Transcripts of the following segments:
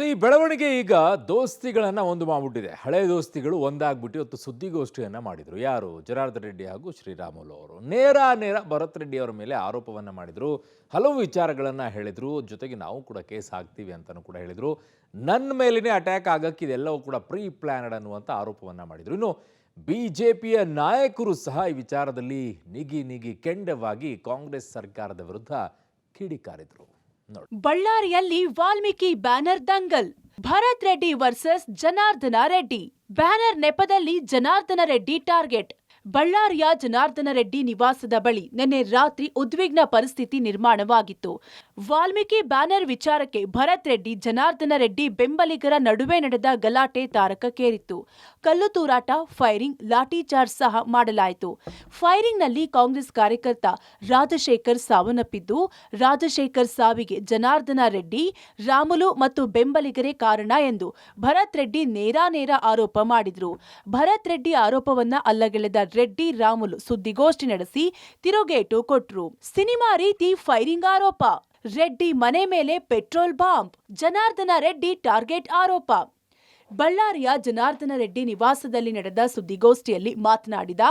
ಈ ಬೆಳವಣಿಗೆ ಈಗ ದೋಸ್ತಿಗಳನ್ನ ಒಂದು ಮಾಡ್ಬಿಟ್ಟಿದೆ. ಹಳೆ ದೋಸ್ತಿಗಳು ಒಂದಾಗ್ಬಿಟ್ಟು ಇವತ್ತು ಸುದ್ದಿಗೋಷ್ಠಿಯನ್ನ ಮಾಡಿದ್ರು. ಯಾರು? ಜನಾರ್ದನ್ ರೆಡ್ಡಿ ಹಾಗೂ ಶ್ರೀರಾಮುಲು ಅವರು ನೇರ ಭರತ್ ರೆಡ್ಡಿ ಅವರ ಮೇಲೆ ಆರೋಪವನ್ನ ಮಾಡಿದ್ರು. ಹಲವು ವಿಚಾರಗಳನ್ನ ಹೇಳಿದ್ರು. ಜೊತೆಗೆ ನಾವು ಕೂಡ ಕೇಸ್ ಹಾಕ್ತೀವಿ ಅಂತಾನೂ ಕೂಡ ಹೇಳಿದ್ರು. ನನ್ನ ಮೇಲೇನೆ ಅಟ್ಯಾಕ್ ಆಗಕ್ಕೆ ಇದೆಲ್ಲವೂ ಕೂಡ ಪ್ರೀ ಪ್ಲಾನ್ಡ್ ಅನ್ನುವಂಥ ಆರೋಪವನ್ನ ಮಾಡಿದ್ರು. ಇನ್ನು ಬಿಜೆಪಿಯ ನಾಯಕರು ಸಹ ಈ ವಿಚಾರದಲ್ಲಿ ನಿಗಿ ಕೆಂಡವಾಗಿ ಕಾಂಗ್ರೆಸ್ ಸರ್ಕಾರದ ವಿರುದ್ಧ ಕಿಡಿಕಾರಿದ್ರು. ಬಳ್ಳಾರಿಯಲ್ಲಿ ವಾಲ್ಮೀಕಿ ಬ್ಯಾನರ್ ದಂಗಲ್. ಭರತ್ ರೆಡ್ಡಿ ವರ್ಸಸ್ ಜನಾರ್ದನ ರೆಡ್ಡಿ. ಬ್ಯಾನರ್ ನೆಪದಲ್ಲಿ ಜನಾರ್ದನ ರೆಡ್ಡಿ ಟಾರ್ಗೆಟ್. ಬಳ್ಳಾರಿಯ ಜನಾರ್ದನ ರೆಡ್ಡಿ ನಿವಾಸದ ಬಳಿ ನಿನ್ನೆ ರಾತ್ರಿ ಉದ್ವಿಗ್ನ ಪರಿಸ್ಥಿತಿ ನಿರ್ಮಾಣವಾಗಿತ್ತು. ವಾಲ್ಮೀಕಿ ಬ್ಯಾನರ್ ವಿಚಾರಕ್ಕೆ ಭರತ್ ರೆಡ್ಡಿ, ಜನಾರ್ದನ ರೆಡ್ಡಿ ಬೆಂಬಲಿಗರ ನಡುವೆ ನಡೆದ ಗಲಾಟೆ ತಾರಕಕ್ಕೇರಿತ್ತು. ಕಲ್ಲು ತೂರಾಟ, ಫೈರಿಂಗ್, ಲಾಠಿ ಚಾರ್ಜ್ ಸಹ ಮಾಡಲಾಯಿತು. ಫೈರಿಂಗ್ನಲ್ಲಿ ಕಾಂಗ್ರೆಸ್ ಕಾರ್ಯಕರ್ತ ರಾಜಶೇಖರ್ ಸಾವನ್ನಪ್ಪಿದ್ದು, ರಾಜಶೇಖರ್ ಸಾವಿಗೆ ಜನಾರ್ದನ ರೆಡ್ಡಿ, ರಾಮುಲು ಮತ್ತು ಬೆಂಬಲಿಗರೇ ಕಾರಣ ಎಂದು ಭರತ್ ರೆಡ್ಡಿ ನೇರ ಆರೋಪ ಮಾಡಿದ್ರು. ಭರತ್ ರೆಡ್ಡಿ ಆರೋಪವನ್ನ ಅಲ್ಲಗೆಳೆದ ರೆಡ್ಡಿ, ರಾಮುಲು ಸುದ್ದಿಗೋಷ್ಠಿ ನಡೆಸಿ ತಿರುಗೇಟು ಕೊಟ್ರು. ಸಿನಿಮಾ ರೀತಿ ಫೈರಿಂಗ್ ಆರೋಪ. ರೆಡ್ಡಿ ಮನೆ ಮೇಲೆ petrol bomb. Janardhana Reddy target ಆರೋಪ. ಬಳ್ಳಾರಿಯ ಜನಾರ್ದನ ರೆಡ್ಡಿ ನಿವಾಸದಲ್ಲಿ ನಡೆದ ಸುದ್ದಿಗೋಷ್ಠಿಯಲ್ಲಿ ಮಾತನಾಡಿದ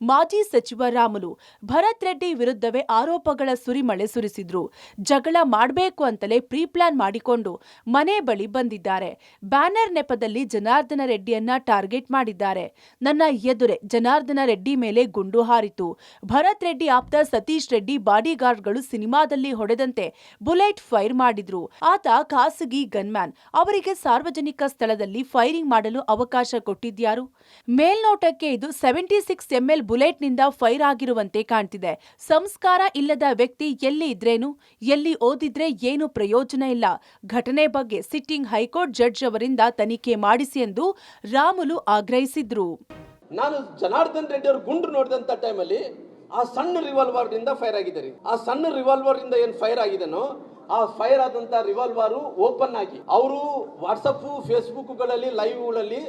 ಮಾಜಿ ಸಚಿವ ರಾಮುಲು, ಭರತ್ ರೆಡ್ಡಿ ವಿರುದ್ಧವೇ ಆರೋಪಗಳ ಸುರಿಮಳೆ ಸುರಿಸಿದ್ರು. ಜಗಳ ಮಾಡಬೇಕು ಅಂತಲೇ ಪ್ರೀ ಪ್ಲಾನ್ ಮಾಡಿಕೊಂಡು ಮನೆ ಬಳಿ ಬಂದಿದ್ದಾರೆ. ಬ್ಯಾನರ್ ನೆಪದಲ್ಲಿ ಜನಾರ್ದನ ರೆಡ್ಡಿಯನ್ನ ಟಾರ್ಗೆಟ್ ಮಾಡಿದ್ದಾರೆ. ನನ್ನ ಎದುರೇ ಜನಾರ್ದನ ರೆಡ್ಡಿ ಮೇಲೆ ಗುಂಡು ಹಾರಿತು. ಭರತ್ ರೆಡ್ಡಿ ಆಪ್ತ ಸತೀಶ್ ರೆಡ್ಡಿ ಬಾಡಿಗಾರ್ಡ್ಗಳು ಸಿನಿಮಾದಲ್ಲಿ ಹೊಡೆದಂತೆ ಬುಲೆಟ್ ಫೈರ್ ಮಾಡಿದ್ರು. ಆತ ಖಾಸಗಿ ಗನ್ಮ್ಯಾನ್. ಅವರಿಗೆ ಸಾರ್ವಜನಿಕ ಸ್ಥಳದಲ್ಲಿ ಫೈರಿಂಗ್ ಮಾಡಲು ಅವಕಾಶ ಕೊಟ್ಟಿದ್ಯಾರು? ಮೇಲ್ನೋಟಕ್ಕೆ ಇದು 76 ml ಬುಲೆಟ್ನಿಂದ ಫೈರ್ ಆಗಿರುವಂತೆ ಕಾಣ್ತಿದೆ. ಸಂಸ್ಕಾರ ಇಲ್ಲದ ವ್ಯಕ್ತಿ ಎಲ್ಲಿ ಇದ್ರೇನು, ಎಲ್ಲಿ ಓದಿದ್ರೆ ಏನು ಪ್ರಯೋಜನ ಇಲ್ಲ. ಘಟನೆ ಬಗ್ಗೆ ಸಿಟ್ಟಿಂಗ್ ಹೈಕೋರ್ಟ್ ಜಡ್ಜ್ ಅವರಿಂದ ತನಿಖೆ ಮಾಡಿಸಿ ಎಂದು ರಾಮುಲು ಆಗ್ರಹಿಸಿದ್ರು. ನಾನು ಜನಾರ್ದನ್ ರೆಡ್ಡಿ ಅವರು ಗುಂಡು ನೋಡಿದಂತ ಟೈಮಲ್ಲಿ ಆ ಸಣ್ಣ ರಿವಾಲ್ವರ್ ಇಂದ ಫೈರ್ ಆಗಿದೆ. ಆ ಸಣ್ಣ ರಿವಾಲ್ವರ್ ಇಂದ ಏನ್ ಫೈರ್ ಆಗಿದೆನೋ ಆ ಫೈರ್ ಆದಂತ ರಿವಾಲ್ವರ್ ಓಪನ್ ಆಗಿ ಅವರು ವಾಟ್ಸಪ್ ಫೇಸ್ಬುಕ್ಗಳಲ್ಲಿ ಲೈವ್ಗಳಲ್ಲಿ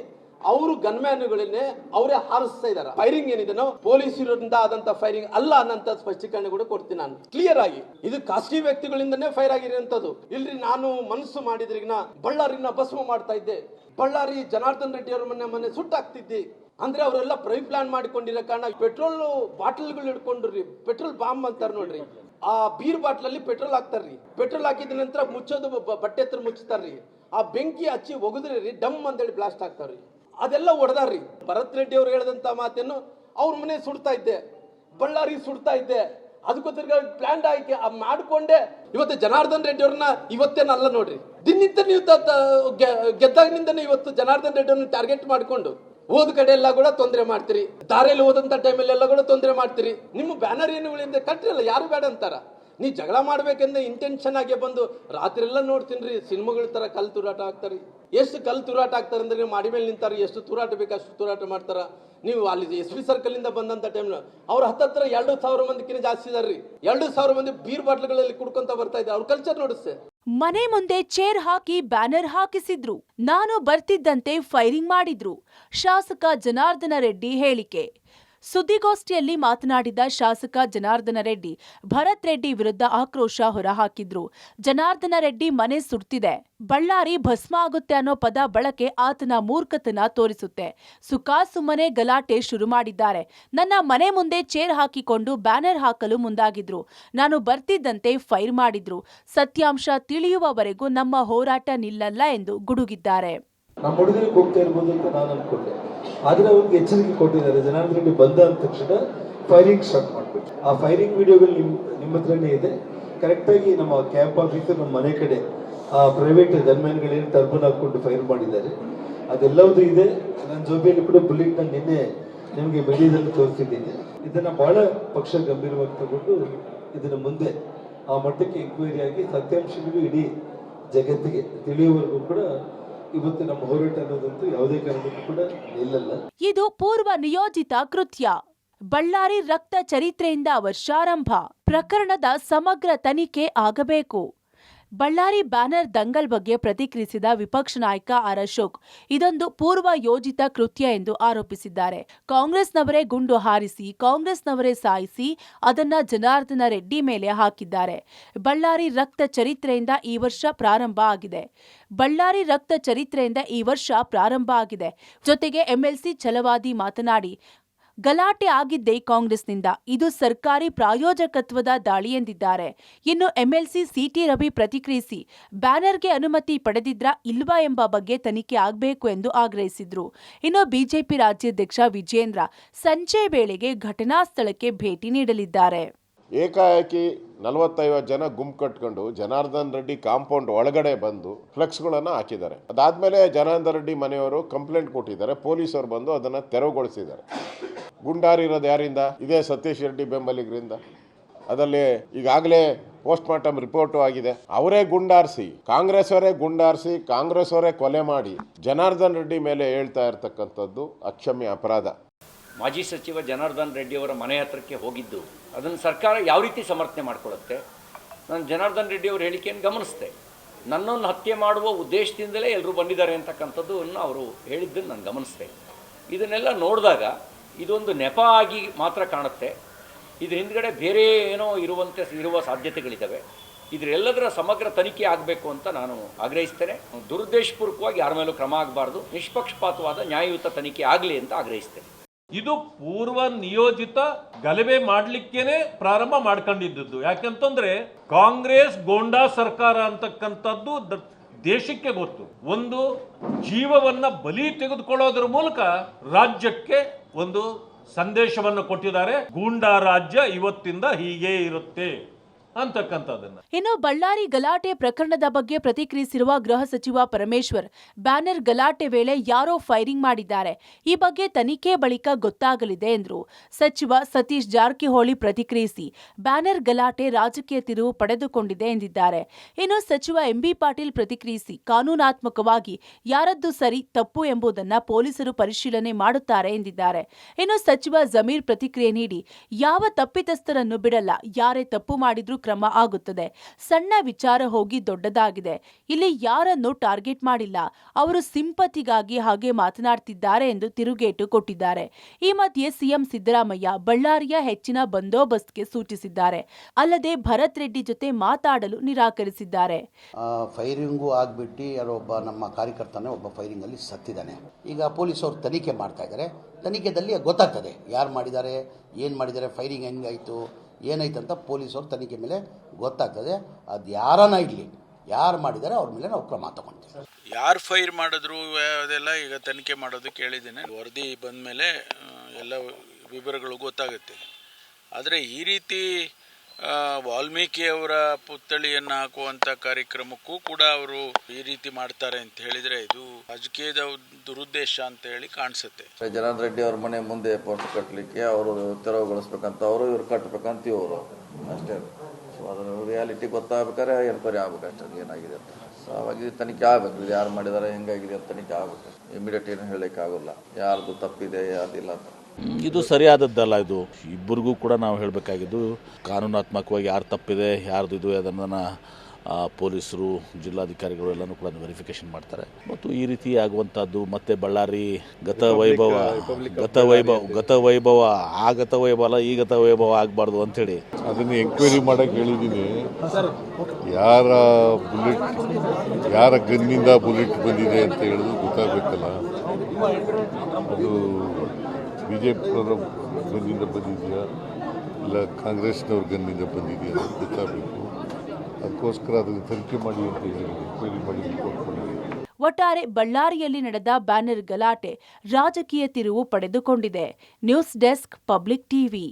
ಅವರು ಗನ್ಮ್ಯಾನ್ಗಳನ್ನೇ ಅವರೇ ಹಾರಿಸ್ತಾ ಇದ್ದಾರೆ. ಫೈರಿಂಗ್ ಏನಿದೆನೋ ಪೊಲೀಸರಿಂದ ಆದಂತ ಫೈರಿಂಗ್ ಅಲ್ಲ ಅನ್ನಂತ ಸ್ಪಷ್ಟೀಕರಣ ಕೂಡ ಕೊಡ್ತೀನಿ ನಾನು ಕ್ಲಿಯರ್ ಆಗಿ. ಇದು ಖಾಸಗಿ ವ್ಯಕ್ತಿಗಳಿಂದನೇ ಫೈರ್ ಆಗಿರುವಂತದ್ದು. ಇಲ್ರಿ ನಾನು ಮನಸ್ಸು ಮಾಡಿದ್ರಿಗಿನ ಬಳ್ಳಾರಿನ ಭಸ್ಮ ಮಾಡ್ತಾ ಇದ್ದೆ, ಬಳ್ಳಾರಿ ಜನಾರ್ದನ್ ರೆಡ್ಡಿ ಅವರ ಮನೆ ಸುಟ್ಟಾಗ್ತಿದ್ದೆ ಅಂದ್ರೆ ಅವರೆಲ್ಲ ಪ್ರೈ ಪ್ಲಾನ್ ಮಾಡಿಕೊಂಡಿರೋ ಕಾರಣ ಪೆಟ್ರೋಲ್ ಬಾಟಲ್ಗಳು ಹಿಡ್ಕೊಂಡ್ರಿ, ಪೆಟ್ರೋಲ್ ಬಾಂಬ್ ಅಂತಾರ ನೋಡ್ರಿ. ಆ ಬೀರ್ ಬಾಟ್ಲಲ್ಲಿ ಪೆಟ್ರೋಲ್ ಹಾಕ್ತಾರ್ರಿ. ಪೆಟ್ರೋಲ್ ಹಾಕಿದ ನಂತರ ಮುಚ್ಚೋದು ಬಟ್ಟೆ ಹತ್ರ ಮುಚ್ಚುತ್ತಾರ್ರಿ. ಆ ಬೆಂಕಿ ಹಚ್ಚಿ ಒಗದ್ರಿ ಡಮ್ ಅಂತೇಳಿ ಬ್ಲಾಸ್ಟ್ ಆಗ್ತಾವ್ರಿ. ಅದೆಲ್ಲ ಹೊಡೆದಾರ್ರಿ. ಭರತ್ ರೆಡ್ಡಿ ಅವ್ರು ಹೇಳಿದಂತ ಮಾತೇನು, ಅವ್ರ ಮನೆ ಸುಡ್ತಾ ಇದ್ದೆ, ಬಳ್ಳಾರಿ ಸುಡ್ತಾ ಇದ್ದೆ, ಅದಕ್ಕೋಸ್ಕರ ಪ್ಲಾನ್ ಆಗಿ ಮಾಡ್ಕೊಂಡೆ ಇವತ್ತು ಜನಾರ್ದನ್ ರೆಡ್ಡಿ ಅವ್ರನ್ನ ಇವತ್ತೇನಲ್ಲ ನೋಡ್ರಿ. ದಿನಿಂದ ನೀವು ಗೆದ್ದಾಗಿನಿಂದನೇ ಇವತ್ತು ಜನಾರ್ದನ್ ರೆಡ್ಡಿ ಅವ್ರನ್ನ ಟಾರ್ಗೆಟ್ ಮಾಡ್ಕೊಂಡು ಓದ್ ಕಡೆ ಎಲ್ಲ ಕೂಡ ತೊಂದರೆ ಮಾಡ್ತೀರಿ. ದಾರಿಯಲ್ಲಿ ಓದಂತ ಟೈಮಲ್ಲಿ ಎಲ್ಲ ಕೂಡ ತೊಂದರೆ ಮಾಡ್ತೀರಿ. ನಿಮ್ಮ ಬ್ಯಾನರ್ ಏನು ಉಳಿಂದ ಕಟ್ರಿಲ್ಲ, ಯಾರು ಬೇಡ ಅಂತಾರ. ನೀ ಜಗಳ ಮಾಡ್ಬೇಕಂದ್ರೆ ಇಂಟೆನ್ಷನ್ ಆಗಿ ಬಂದು ರಾತ್ರಿ ಎಲ್ಲ ನೋಡ್ತೀನಿ ಸಿನಿಮಾಗಳ ತರ ಕಲ್ ತೂರಾಟ ಆಗ್ತಾರಿ. ಎಷ್ಟು ಕಲ್ ತೂರಾಟ ಆಗ್ತಾರೆ ಅಂದ್ರೆ ನೀವು ಮಾಡಿ ಮೇಲೆ ನಿಂತಾರ, ಎಷ್ಟು ತೂರಾಟ ಬೇಕು ಅಷ್ಟು ತೂರಾಟ ಮಾಡ್ತಾರ. ನೀವು ಅಲ್ಲಿ SP ಸರ್ಕಲ್ ಇಂದ ಬಂದಂತ ಟೈಮ್ ಅವ್ರ ಹತ್ರ 2,000 ಮಂದಿಕಿನ ಜಾಸ್ತಿ ಇದಾರ್ರಿ. 2,000 ಮಂದಿ ಬೀರ್ ಬಾಟ್ಲ್ಗಳಲ್ಲಿ ಕುಡ್ಕೊಂತ ಬರ್ತಾ ಇದ್ದಾರೆ. ಅವ್ರ ಕಲ್ಚರ್ ನೋಡಿಸ್ತೆ. ಮನೆ ಮುಂದೆ ಚೇರ್ ಹಾಕಿ ಬ್ಯಾನರ್ ಹಾಕಿಸಿದ್ರು. ನಾನು ಬರ್ತಿದ್ದಂತೆ ಫೈರಿಂಗ್ ಮಾಡಿದ್ರು. ಶಾಸಕ ಜನಾರ್ದನ ರೆಡ್ಡಿ ಹೇಳಿಕೆ. ಸುದ್ದಿಗೋಷ್ಠಿಯಲ್ಲಿ ಮಾತನಾಡಿದ ಶಾಸಕ ಜನಾರ್ದನ ರೆಡ್ಡಿ, ಭರತ್ ರೆಡ್ಡಿ ವಿರುದ್ಧ ಆಕ್ರೋಶ ಹೊರಹಾಕಿದ್ರು. ಜನಾರ್ದನ ರೆಡ್ಡಿ ಮನೆ ಸುಡ್ತಿದೆ, ಬಳ್ಳಾರಿ ಭಸ್ಮ ಆಗುತ್ತೆ ಅನ್ನೋ ಪದ ಬಳಕೆ ಆತನ ಮೂರ್ಖತನ ತೋರಿಸುತ್ತೆ. ಸುಮ್ಮನೆ ಗಲಾಟೆ ಶುರು ಮಾಡಿದ್ದಾರೆ. ನನ್ನ ಮನೆ ಮುಂದೆ ಚೇರ್ ಹಾಕಿಕೊಂಡು ಬ್ಯಾನರ್ ಹಾಕಲು ಮುಂದಾಗಿದ್ರು. ನಾನು ಬರ್ತಿದ್ದಂತೆ ಫೈರ್ ಮಾಡಿದ್ರು. ಸತ್ಯಾಂಶ ತಿಳಿಯುವವರೆಗೂ ನಮ್ಮ ಹೋರಾಟ ನಿಲ್ಲಲ್ಲ ಎಂದು ಗುಡುಗಿದ್ದಾರೆ. ನಮ್ಮ ಹುಡುಗರಿಗೆ ಹೋಗ್ತಾ ಇರ್ಬೋದು ಅಂತ ನಾನು ಅನ್ಕೊಂಡೆ. ಆದ್ರೆ ಅವ್ರಿಗೆ ಎಚ್ಚರಿಕೆ ಕೊಟ್ಟಿದ್ದಾರೆ. ಜನಾರ್ದನ್ ರೆಡ್ಡಿ ಬಂದ ಅಂದ ತಕ್ಷಣ ಫೈರಿಂಗ್ ಸ್ಟಾರ್ಟ್ ಮಾಡ್ಬೇಕು. ಆ ಫೈರಿಂಗ್ ವಿಡಿಯೋಗಳು ನಿಮ್ಮ ಹತ್ರನೇ ಇದೆ. ಕರೆಕ್ಟ್ ಆಗಿ ನಮ್ಮ ಕ್ಯಾಂಪ್ ಆಫೀಸರ್ ನಮ್ಮ ಮನೆ ಕಡೆ ಆ ಪ್ರೈವೇಟ್ ಗನ್ಮ್ಯಾನ್ಗಳೇನು ಟರ್ಬನ್ ಹಾಕೊಂಡು ಫೈರ್ ಮಾಡಿದ್ದಾರೆ ಅದೆಲ್ಲವೂ ಇದೆ. ನನ್ನ ಜೋಬಿಯಲ್ಲಿ ಕೂಡ ಬುಲೆಟ್ ನಾನು ನಿನ್ನೆ ನಿಮಗೆ ಮೀಡಿಯಾದಲ್ಲಿ ತೋರಿಸಿದ್ದೀನಿ. ಇದನ್ನ ಬಹಳ ಪಕ್ಷ ಗಂಭೀರವಾಗಿ ತಗೊಂಡು ಇದನ್ನ ಮುಂದೆ ಆ ಮಟ್ಟಕ್ಕೆ ಎಂಕ್ವೈರಿ ಆಗಿ ಸತ್ಯಾಂಶಗಳು ಇಡೀ ಜಗತ್ತಿಗೆ ತಿಳಿಯುವವರೆಗೂ ಕೂಡ ಇವತ್ತು ನಮ್ಮ ಹೋರಾಟ ಅನ್ನೋದಂತೂ ಯಾವುದೇ ಕಾರಣಕ್ಕೂ ಕೂಡ ನಿಲ್ಲಲ್ಲ. ಇದು ಪೂರ್ವ ನಿಯೋಜಿತ ಕೃತ್ಯ. ಬಳ್ಳಾರಿ ರಕ್ತ ಚರಿತ್ರೆಯಿಂದ ವರ್ಷಾರಂಭ. ಪ್ರಕರಣದ ಸಮಗ್ರ ತನಿಖೆ ಆಗಬೇಕು. ಬಳ್ಳಾರಿ ಬ್ಯಾನರ್ ದಂಗಲ್ ಬಗ್ಗೆ ಪ್ರತಿಕ್ರಿಯಿಸಿದ ವಿಪಕ್ಷ ನಾಯಕ ಆರ್ ಅಶೋಕ್ ಇದೊಂದು ಪೂರ್ವ ಯೋಜಿತ ಕೃತ್ಯ ಎಂದು ಆರೋಪಿಸಿದ್ದಾರೆ. ಕಾಂಗ್ರೆಸ್ನವರೇ ಗುಂಡು ಹಾರಿಸಿ, ಕಾಂಗ್ರೆಸ್ನವರೇ ಸಾಯಿಸಿ ಅದನ್ನ ಜನಾರ್ದನ ರೆಡ್ಡಿ ಮೇಲೆ ಹಾಕಿದ್ದಾರೆ. ಬಳ್ಳಾರಿ ರಕ್ತ ಚರಿತ್ರೆಯಿಂದ ಈ ವರ್ಷ ಪ್ರಾರಂಭ ಆಗಿದೆ. ಜೊತೆಗೆ ಎಂಎಲ್ಸಿ ಛಲವಾದಿ ಮಾತನಾಡಿ, ಗಲಾಟೆ ಆಗಿದ್ದೇ ಕಾಂಗ್ರೆಸ್ನಿಂದ, ಇದು ಸರ್ಕಾರಿ ಪ್ರಾಯೋಜಕತ್ವದ ದಾಳಿ ಎಂದಿದ್ದಾರೆ. ಇನ್ನು ಎಂಎಲ್ಸಿ ಸಿಟಿ ರವಿ ಪ್ರತಿಕ್ರಿಯಿಸಿ, ಬ್ಯಾನರ್ಗೆ ಅನುಮತಿ ಪಡೆದಿದ್ರಾ ಇಲ್ವಾ ಎಂಬ ಬಗ್ಗೆ ತನಿಖೆ ಆಗಬೇಕು ಎಂದು ಆಗ್ರಹಿಸಿದ್ರು. ಇನ್ನು ಬಿಜೆಪಿ ರಾಜ್ಯಾಧ್ಯಕ್ಷ ವಿಜೇಂದ್ರ ಸಂಜೆ ವೇಳೆಗೆ ಘಟನಾ ಸ್ಥಳಕ್ಕೆ ಭೇಟಿ ನೀಡಲಿದ್ದಾರೆ. ಏಕಾಏಕಿ 40-50 ಜನ ಗುಂಪು ಕಟ್ಕೊಂಡು ಜನಾರ್ದನ್ ರೆಡ್ಡಿ ಕಾಂಪೌಂಡ್ ಒಳಗಡೆ ಬಂದು ಫ್ಲೆಕ್ಸ್ಗಳನ್ನು ಹಾಕಿದ್ದಾರೆ. ಅದಾದಮೇಲೆ ಜನಾರ್ದನ್ ರೆಡ್ಡಿ ಮನೆಯವರು ಕಂಪ್ಲೇಂಟ್ ಕೊಟ್ಟಿದ್ದಾರೆ. ಪೊಲೀಸರು ಬಂದು ಅದನ್ನು ತೆರವುಗೊಳಿಸಿದ್ದಾರೆ. ಗುಂಡಾರಿರೋದು ಯಾರಿಂದ? ಇದೇ ಸತೀಶ್ ರೆಡ್ಡಿ ಬೆಂಬಲಿಗರಿಂದ. ಅದರಲ್ಲಿ ಈಗಾಗಲೇ ಪೋಸ್ಟ್ ಮಾರ್ಟಮ್ ರಿಪೋರ್ಟು ಆಗಿದೆ. ಅವರೇ ಗುಂಡಾರಿಸಿ, ಕಾಂಗ್ರೆಸ್ ಅವರೇ ಕೊಲೆ ಮಾಡಿ ಜನಾರ್ದನ್ ರೆಡ್ಡಿ ಮೇಲೆ ಹೇಳ್ತಾ ಇರ್ತಕ್ಕಂಥದ್ದು ಅಕ್ಷಮ್ಯ ಅಪರಾಧ. ಮಾಜಿ ಸಚಿವ ಜನಾರ್ದನ್ ರೆಡ್ಡಿ ಅವರ ಮನೆ ಹತ್ರಕ್ಕೆ ಹೋಗಿದ್ದು ಅದನ್ನು ಸರ್ಕಾರ ಯಾವ ರೀತಿ ಸಮರ್ಥನೆ ಮಾಡಿಕೊಳ್ಳುತ್ತೆ? ನಾನು ಜನಾರ್ದನ್ ರೆಡ್ಡಿ ಅವರ ಹೇಳಿಕೆಯನ್ನು ಗಮನಿಸಿದೆ. ನನ್ನನ್ನು ಹತ್ಯೆ ಮಾಡುವ ಉದ್ದೇಶದಿಂದಲೇ ಎಲ್ಲರೂ ಬಂದಿದ್ದಾರೆ ಅಂತಕ್ಕಂಥದ್ದನ್ನು ಅವರು ಹೇಳಿದ್ದನ್ನು ನಾನು ಗಮನಿಸಿದೆ. ಇದನ್ನೆಲ್ಲ ನೋಡಿದಾಗ ಇದೊಂದು ನೆಪ ಆಗಿ ಮಾತ್ರ ಕಾಣುತ್ತೆ. ಇದ್ರ ಹಿಂದ್ಗಡೆ ಬೇರೆ ಏನೋ ಇರುವ ಸಾಧ್ಯತೆಗಳಿದ್ದಾವೆ. ಇದರೆಲ್ಲದರ ಸಮಗ್ರ ತನಿಖೆ ಆಗಬೇಕು ಅಂತ ನಾನು ಆಗ್ರಹಿಸ್ತೇನೆ. ದುರುದ್ದೇಶಪೂರ್ವಕವಾಗಿ ಯಾರ ಮೇಲೂ ಕ್ರಮ ಆಗಬಾರ್ದು. ನಿಷ್ಪಕ್ಷಪಾತವಾದ ನ್ಯಾಯಯುತ ತನಿಖೆ ಆಗಲಿ ಅಂತ ಆಗ್ರಹಿಸ್ತೇನೆ. ಇದು ಪೂರ್ವ ನಿಯೋಜಿತ ಗಲಭೆ ಮಾಡಲಿಕ್ಕೇನೆ ಪ್ರಾರಂಭ ಮಾಡ್ಕೊಂಡಿದ್ದು. ಯಾಕೆಂತಂದ್ರೆ ಕಾಂಗ್ರೆಸ್ ಗೋಂಡಾ ಸರ್ಕಾರ ಅಂತಕ್ಕಂಥದ್ದು ದೇಶಕ್ಕೆ ಗೊತ್ತು. ಒಂದು ಜೀವವನ್ನ ಬಲಿ ತೆಗೆದುಕೊಳ್ಳೋದ್ರ ಮೂಲಕ ರಾಜ್ಯಕ್ಕೆ ಒಂದು ಸಂದೇಶವನ್ನು ಕೊಟ್ಟಿದ್ದಾರೆ. ಗೂಂಡಾ ರಾಜ್ಯ ಇವತ್ತಿಂದ ಹೀಗೆ ಇರುತ್ತೆ ಅಂತಕ್ಕಂಥದ್ದನ್ನ. ಇನ್ನು ಬಳ್ಳಾರಿ ಗಲಾಟೆ ಪ್ರಕರಣದ ಬಗ್ಗೆ ಪ್ರತಿಕ್ರಿಯಿಸಿರುವ ಗೃಹ ಸಚಿವ ಪರಮೇಶ್ವರ್, ಬ್ಯಾನರ್ ಗಲಾಟೆ ವೇಳೆ ಯಾರೋ ಫೈರಿಂಗ್ ಮಾಡಿದ್ದಾರೆ, ಈ ಬಗ್ಗೆ ತನಿಖೆ ಬಳಿಕ ಗೊತ್ತಾಗಲಿದೆ ಎಂದರು. ಸಚಿವ ಸತೀಶ್ ಜಾರಕಿಹೊಳಿ ಪ್ರತಿಕ್ರಿಯಿಸಿ, ಬ್ಯಾನರ್ ಗಲಾಟೆ ರಾಜಕೀಯ ತಿರುವು ಪಡೆದುಕೊಂಡಿದೆ ಎಂದಿದ್ದಾರೆ. ಇನ್ನು ಸಚಿವ ಎಂಬಿ ಪಾಟೀಲ್ ಪ್ರತಿಕ್ರಿಯಿಸಿ, ಕಾನೂನಾತ್ಮಕವಾಗಿ ಯಾರದ್ದು ಸರಿ ತಪ್ಪು ಎಂಬುದನ್ನು ಪೊಲೀಸರು ಪರಿಶೀಲನೆ ಮಾಡುತ್ತಾರೆ ಎಂದಿದ್ದಾರೆ. ಇನ್ನು ಸಚಿವ ಜಮೀರ್ ಪ್ರತಿಕ್ರಿಯೆ ನೀಡಿ, ಯಾವ ತಪ್ಪಿತಸ್ಥರನ್ನು ಬಿಡಲ್ಲ, ಯಾರೇ ತಪ್ಪು ಮಾಡಿದ್ರೂ ಕ್ರಮ ಆಗುತ್ತದೆ. ಸಣ್ಣ ವಿಚಾರ ಹೋಗಿ ದೊಡ್ಡದಾಗಿದೆ. ಇಲ್ಲಿ ಯಾರನ್ನು ಟಾರ್ಗೆಟ್ ಮಾಡಿಲ್ಲ, ಅವರು ಸಿಂಪತಿಗಾಗಿ ಹಾಗೆ ಮಾತನಾಡ್ತಿದ್ದಾರೆ ಎಂದು ತಿರುಗೇಟು ಕೊಟ್ಟಿದ್ದಾರೆ. ಈ ಮಧ್ಯೆ ಸಿಎಂ ಸಿದ್ದರಾಮಯ್ಯ ಬಳ್ಳಾರಿಯ ಹೆಚ್ಚಿನ ಬಂದೋಬಸ್ತ್ಗೆ ಸೂಚಿಸಿದ್ದಾರೆ. ಅಲ್ಲದೆ ಭರತ್ ರೆಡ್ಡಿ ಜೊತೆ ಮಾತಾಡಲು ನಿರಾಕರಿಸಿದ್ದಾರೆ. ಫೈರಿಂಗು ಆಗ್ಬಿಟ್ಟು ಯಾರೊಬ್ಬ ನಮ್ಮ ಕಾರ್ಯಕರ್ತನೇ ಒಬ್ಬ ಫೈರಿಂಗ್ ಅಲ್ಲಿ ಸತ್ತಿದ್ದಾನೆ. ಈಗ ಪೊಲೀಸರು ತನಿಖೆ ಮಾಡ್ತಾ ಇದ್ದಾರೆ. ತನಿಖೆದಲ್ಲಿ ಗೊತ್ತಾಗ್ತದೆ ಯಾರು ಮಾಡಿದ್ದಾರೆ, ಏನು ಮಾಡಿದ್ದಾರೆ, ಫೈರಿಂಗ್ ಹೆಂಗಾಯಿತು, ಏನಾಯ್ತು ಅಂತ ಪೊಲೀಸರು ತನಿಖೆ ಮೇಲೆ ಗೊತ್ತಾಗ್ತದೆ. ಅದು ಯಾರನ್ನ ಇರಲಿ, ಯಾರು ಮಾಡಿದ್ದಾರೆ ಅವ್ರ ಮೇಲೆ ನಾವು ಕ್ರಮ ತಗೊಳ್ತೀವಿ. ಯಾರು ಫೈರ್ ಮಾಡಿದ್ರು ಅದೆಲ್ಲ ಈಗ ತನಿಖೆ ಮಾಡೋದಕ್ಕೆ ಹೇಳಿದ್ದೇನೆ. ವರದಿ ಬಂದ ಮೇಲೆ ಎಲ್ಲ ವಿವರಗಳು ಗೊತ್ತಾಗುತ್ತೆ. ಆದರೆ ಈ ರೀತಿ ವಾಲ್ಮೀಕಿಯವರ ಪುತ್ಥಳಿಯನ್ನು ಹಾಕುವಂಥ ಕಾರ್ಯಕ್ರಮಕ್ಕೂ ಕೂಡ ಅವರು ಈ ರೀತಿ ಮಾಡ್ತಾರೆ ಅಂತ ಹೇಳಿದರೆ ಇದು ರಾಜಕೀಯದ ದುರುದ್ದೇಶ ಅಂತ ಹೇಳಿ ಕಾಣಿಸುತ್ತೆ. ಜನಾರ್ದನ್ ರೆಡ್ಡಿ ಅವ್ರ ಮನೆ ಮುಂದೆ ಪೋಸ್ಟ್ ಕಟ್ಟಲಿಕ್ಕೆ ಅವರು ತೆರವುಗೊಳಿಸ್ಬೇಕಂತ ಅವರು, ಇವ್ರು ಕಟ್ಟಬೇಕಂತ ಇವರು, ಅಷ್ಟೇ. ಸೊ ಅದರ ರಿಯಾಲಿಟಿ ಗೊತ್ತಾಗಬೇಕಾದ್ರೆ ಎನ್ಕ್ವೈರಿ ಆಗ್ಬೇಕಷ್ಟೇ ಏನಾಗಿದೆ ಅಂತ. ಸೊ ಅವಾಗ ತನಿಖೆ ಆಗಬೇಕು, ಇದು ಯಾರು ಮಾಡಿದ್ದಾರೆ, ಹೆಂಗಾಗಿದೆ ಅಂತ ತನಿಖೆ ಆಗಬೇಕು. ಇಮಿಡಿಯೇಟ್ ಏನು ಹೇಳಲಿಕ್ಕೆ ಆಗೋಲ್ಲ ಯಾರ್ದು ತಪ್ಪಿದೆ ಯಾರ್ದಿಲ್ಲ ಅಂತ. ಇದು ಸರಿಯಾದದ್ದಲ್ಲ. ಇದು ಇಬ್ಬರಿಗೂ ಕೂಡ ನಾವು ಹೇಳಬೇಕಾಗಿದ್ದು ಕಾನೂನಾತ್ಮಕವಾಗಿ ಯಾರು ತಪ್ಪಿದೆ ಯಾರ್ದು ಇದು ಅದನ್ನು ಪೊಲೀಸರು, ಜಿಲ್ಲಾಧಿಕಾರಿಗಳು ಎಲ್ಲನೂ ಕೂಡ ವೆರಿಫಿಕೇಶನ್ ಮಾಡ್ತಾರೆ. ಮತ್ತು ಈ ರೀತಿ ಆಗುವಂಥದ್ದು ಮತ್ತೆ ಬಳ್ಳಾರಿ ಗತ ವೈಭವ ಅಲ್ಲ, ಈ ಗತ ವೈಭವ ಆಗಬಾರ್ದು ಅಂಥೇಳಿ ಅದನ್ನು ಎಂಕ್ವೈರಿ ಮಾಡೋಕ್ಕೆ ಹೇಳಿದ್ದೀನಿ. ಯಾರ ಗನ್ನಿಂದ ಬುಲೆಟ್ ಬಂದಿದೆ ಅಂತ ಹೇಳಿದ್ರು ಗೊತ್ತಾಗಬೇಕಲ್ಲ. ಅದು ಬಿಜೆಪಿಯವರ ಗನ್ನಿಂದ ಬಂದಿದೆಯಾ ಇಲ್ಲ ಕಾಂಗ್ರೆಸ್ನವ್ರ ಗನ್ನಿಂದ ಬಂದಿದೆಯಾ ಅಂತ ಗೊತ್ತಾಗಬೇಕು. ಅದಕ್ಕೋಸ್ಕರ ಅದನ್ನು ತನಿಖೆ ಮಾಡಿ ಅಂತ ಹೇಳಿ ಎಂಕ್ವೈರಿ ಮಾಡಿ ರಿಪೋರ್ಟ್ ಮಾಡಿದ್ದೀವಿ. ಒಟ್ಟಾರೆ ಬಳ್ಳಾರಿಯಲ್ಲಿ ನಡೆದ ಬ್ಯಾನರ್ ಗಲಾಟೆ ರಾಜಕೀಯ ತಿರುವು ಪಡೆದುಕೊಂಡಿದೆ. News desk, public TV.